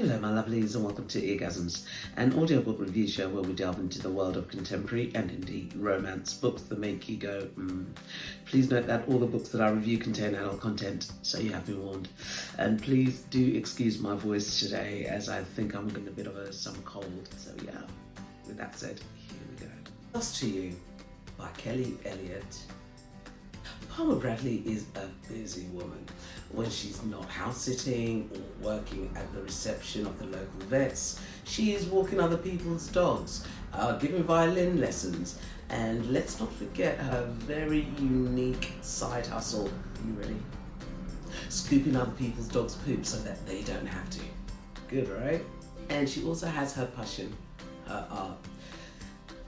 Hello my lovelies and welcome to Eargasms, an audiobook review show where we delve into the world of contemporary and indeed romance books that make you go Please note that all the books that I review contain adult content, so you have been warned. And please do excuse my voice today as I think I'm getting a bit of a summer cold. So yeah, with that said, here we go. Lost to You by Elliott. Palmer Bradley is a busy woman. When she's not house sitting or working at the reception of the local vets, she is walking other people's dogs, giving violin lessons, and let's not forget her very unique side hustle. You ready? Scooping other people's dogs' poop so that they don't have to. Good, right? And she also has her passion, her art.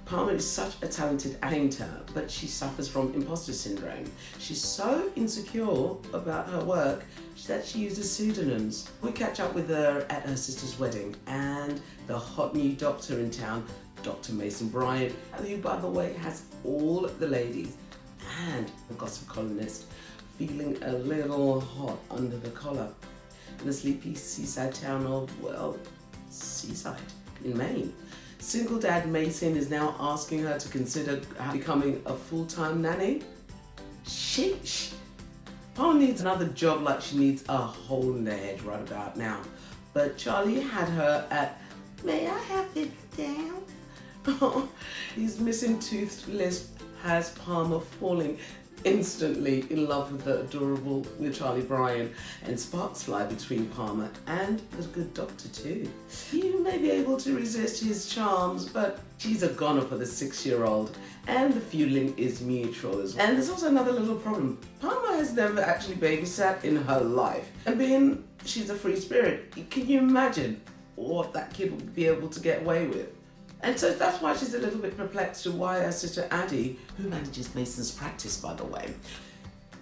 Palmer is such a talented painter, but she suffers from imposter syndrome. She's so insecure about her work that she uses pseudonyms. We catch up with her at her sister's wedding, and the hot new doctor in town, Dr. Mason Bryant, who by the way has all the ladies and the gossip columnist feeling a little hot under the collar in the sleepy seaside town of, well, Seaside in Maine. Single dad Mason is now asking her to consider becoming a full-time nanny. Sheesh. Palmer needs another job like she needs a hole in the head right about now. But Charlie had her at, may I have this down? His missing toothed lisp has Palmer falling instantly in love with Charlie Bryan, and sparks fly between Palmer and the good doctor too. You may be able to resist his charms, but she's a goner for the 6-year-old, and the feuding is mutual as well. And there's also another little problem. Palmer has never actually babysat in her life, and being she's a free spirit, can you imagine what that kid would be able to get away with? And so that's why she's a little bit perplexed to why her sister Addie, who manages Mason's practice by the way,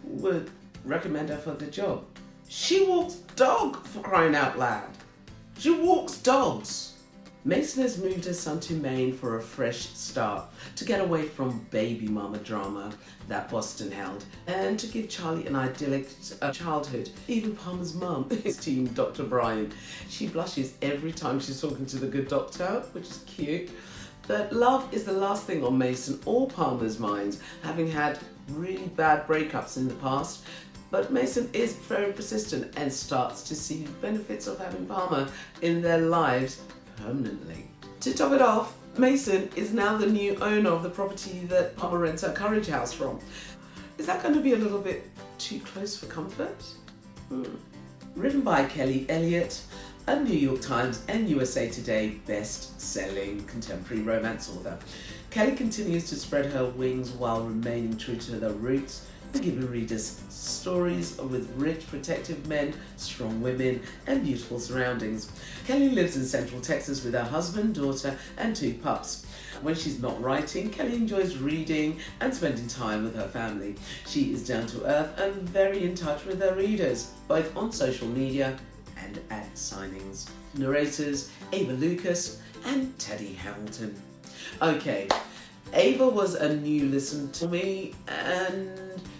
would recommend her for the job. She walks dog, for crying out loud. She walks dogs. Mason has moved her son to Maine for a fresh start, to get away from baby mama drama that Boston held, and to give Charlie an idyllic childhood. Even Palmer's mum is team Dr. Bryan. She blushes every time she's talking to the good doctor, which is cute. But love is the last thing on Mason or Palmer's minds, having had really bad breakups in the past. But Mason is very persistent and starts to see the benefits of having Palmer in their lives permanently. To top it off, Mason is now the new owner of the property that Palmer rents her Courage House from. Is that going to be a little bit too close for comfort? Written by Elliott, a New York Times and USA Today best-selling contemporary romance author. Kelly continues to spread her wings while remaining true to her roots, giving readers stories with rich, protective men, strong women, and beautiful surroundings. Kelly lives in Central Texas with her husband, daughter, and 2 pups. When she's not writing, Kelly enjoys reading and spending time with her family. She is down to earth and very in touch with her readers, both on social media and at signings. Narrators Ava Lucas and Teddy Hamilton. Okay, Ava was a new listen to me and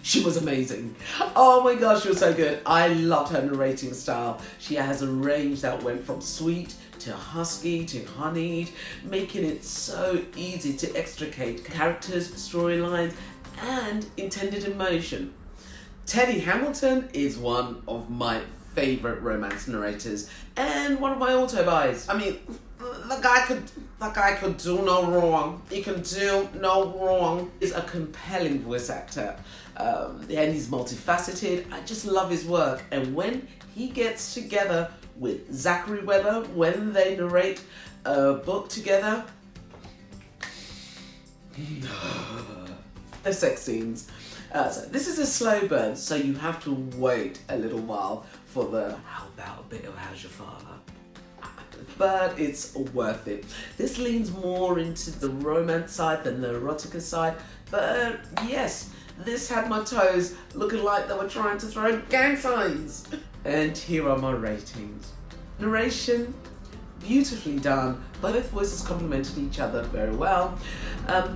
she was amazing. Oh my gosh, she was so good. I loved her narrating style. She has a range that went from sweet to husky to honeyed, making it so easy to extricate characters, storylines, and intended emotion. Teddy Hamilton is one of my favorite romance narrators and one of my auto buys. I mean, the guy could do no wrong. He can do no wrong. He's a compelling voice actor, and he's multifaceted. I just love his work. And when he gets together with Zachary Weber, when they narrate a book together, the sex scenes. So this is a slow burn, so you have to wait a little while for the how about a bit of How's Your Father? But it's worth it. This leans more into the romance side than the erotica side, but yes, this had my toes looking like they were trying to throw gang signs. And here are my ratings. Narration, beautifully done. Both voices complemented each other very well.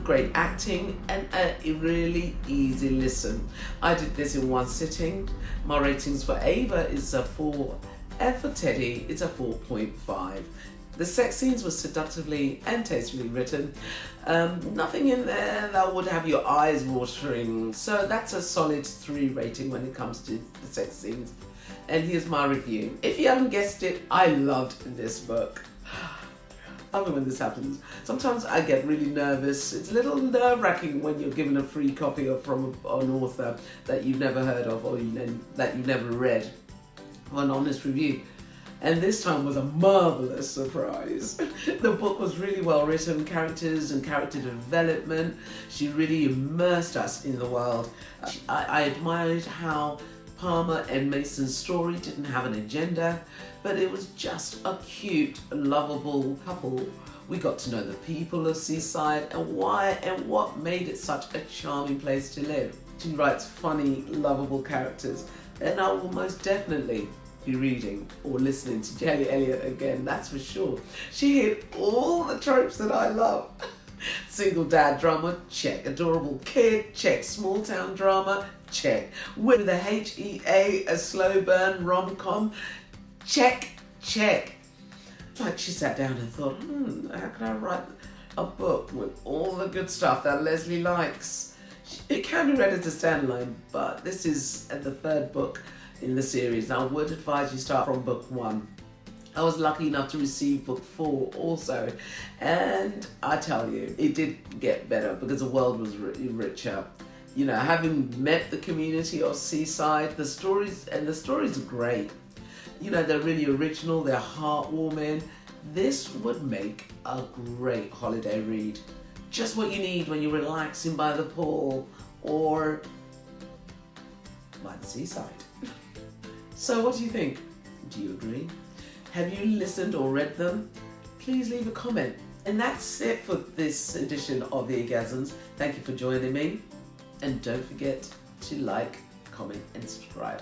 Great acting and a really easy listen. I did this in one sitting. My ratings for Ava is a 4 And for Teddy, it's a 4.5. The sex scenes were seductively and tastefully written. Nothing in there that would have your eyes watering. So that's a solid 3 rating when it comes to the sex scenes. And here's my review. If you haven't guessed it, I loved this book. I love it when this happens. Sometimes I get really nervous. It's a little nerve-wracking when you're given a free copy from an author that you've never heard of or that you've never read, or an honest review. And this time was a marvellous surprise. The book was really well written, characters and character development. She really immersed us in the world. I admired how Palmer and Mason's story didn't have an agenda, but it was just a cute, lovable couple. We got to know the people of Seaside and why and what made it such a charming place to live. She writes funny, lovable characters, and I will most definitely be reading or listening to Jelly Elliott again, that's for sure. She hit all the tropes that I love. Single dad drama, check. Adorable kid, check. Small town drama, check. With a HEA, a slow burn rom-com, check, check. Like she sat down and thought, how can I write a book with all the good stuff that Leslie likes? It can be read as a standalone, but this is the 3rd book in the series. Now, I would advise you start from book 1. I was lucky enough to receive book 4 also, and I tell you, it did get better because the world was richer. You know, having met the community of Seaside, the stories are great. You know, they're really original, they're heartwarming. This would make a great holiday read. Just what you need when you're relaxing by the pool or by the seaside. So what do you think? Do you agree? Have you listened or read them? Please leave a comment. And that's it for this edition of The Orgasms. Thank you for joining me. And don't forget to like, comment and subscribe.